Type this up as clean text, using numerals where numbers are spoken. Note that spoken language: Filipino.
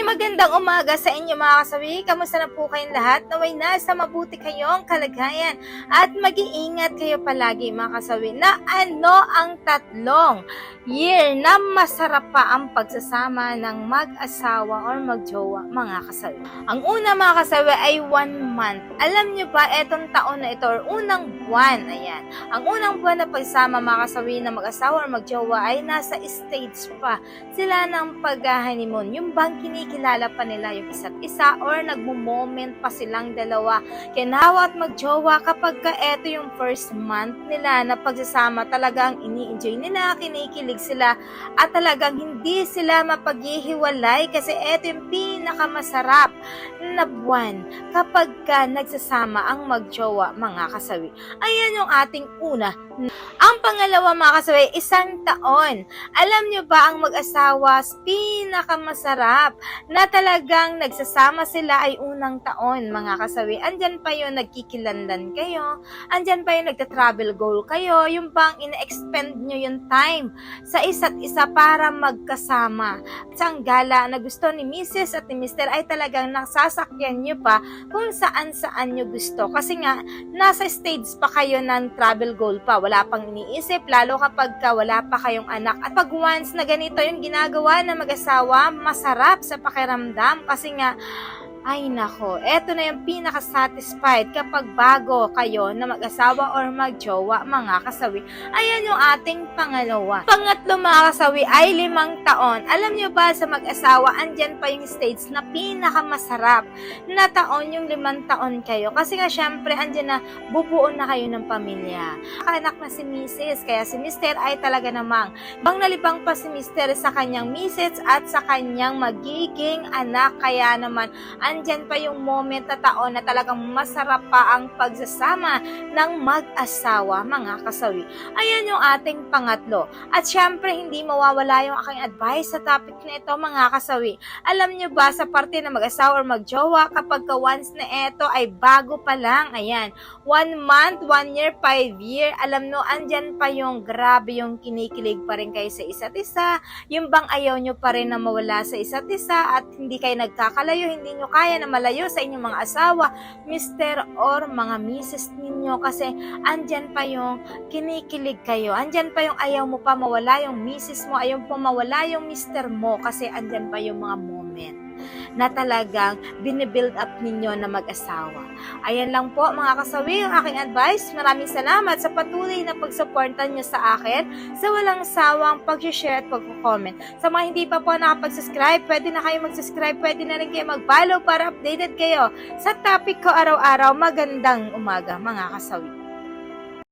Magandang umaga sa inyo mga kasawi. Kamusta na po kayong lahat? Naway nasa mabuti kayong kalagayan at mag-iingat kayo palagi mga kasawi na ano ang tatlong year na masarap pa ang pagsasama ng mag-asawa or mag-jowa mga kasawi. Ang una mga kasawi ay 1 month. Alam nyo ba, etong taon na ito or unang buwan, ayan. Ang unang buwan na pagsama mga kasawi na mag-asawa or mag-jowa ay nasa stage pa sila ng pag-honeymoon. Yung bang kinikilala pa nila yung isa't isa or nagmo-moment pa silang dalawa. Kinawa at mag-jowa kapag ka eto yung first month nila na pagsasama, talagang ini-enjoy nila, kinikilig sila at talagang hindi sila mapaghihiwalay kasi eto yung pinakamasarap na buwan kapag ka nagsasama ang mag-jowa mga kasawi. Ayan yung ating una. Ang pangalawa mga kasawi, 1 taon. Alam nyo ba ang mag-asawa pinakamasarap na talagang nagsasama sila ay unang taon mga kasawi. Andyan pa yung nagkikilandan kayo, andyan pa yung nagta-travel goal kayo, yung bang ina-expend nyo yung time sa isa't isa para magkasama. Sa ang gala na gusto ni Mrs. at ni Mr. ay talagang nasasakyan nyo pa kung saan-saan nyo gusto. Kasi nga, nasa stage pa kayo ng travel goal pa. Wala pang iniisip, lalo kapag wala pa kayong anak. At pag once na ganito yung ginagawa ng mag-asawa, masarap sa pakiramdam kasi nga, ay nako, eto na yung pinaka-satisfied kapag bago kayo na mag-asawa or mag-jowa mga kasawi. Ayan yung ating pangalawa. Pangatlo mga kasawi ay 5 taon. Alam nyo ba sa mag-asawa, andyan pa yung stage na pinakamasarap na taon yung 5 taon kayo. Kasi nga syempre, andyan na bubuo na kayo ng pamilya. Anak na si Mrs. Kaya si Mr. ay talaga namang bang nalibang pa si Mr. sa kanyang Mrs. at sa kanyang magiging anak. Kaya naman, andyan pa yung moment na taon na talagang masarap pa ang pagsasama ng mag-asawa, mga kasawi. Ayan yung ating pangatlo. At syempre, hindi mawawala yung aking advice sa topic na ito, mga kasawi. Alam nyo ba, sa parte na mag-asawa or mag-jowa, kapag once na ito ay bago pa lang, ayan, 1 month, 1 year, 5 year, alam nyo, andyan pa yung grabe yung kinikilig pa rin kayo sa isa't isa, yung bang ayaw nyo pa rin na mawala sa isa't isa at hindi kayo nagkakalayo, hindi nyo kaya na malayo sa inyong mga asawa, Mr. or mga Mrs. ninyo kasi andyan pa yung kinikilig kayo, andyan pa yung ayaw mo pa mawala yung Mrs. mo, ayaw mo mawala yung Mr. mo kasi andyan pa yung mga moment na talagang binibuild up ninyo na mag-asawa. Ayan lang po mga kasawi ang aking advice. Maraming salamat sa patuloy na pagsuportan nyo sa akin, sa walang sawang pag-share at pag-comment. Sa mga hindi pa po nakapag-subscribe, pwede na kayo mag-subscribe, pwede na rin kayo mag-follow para updated kayo sa topic ko araw-araw. Magandang umaga mga kasawi.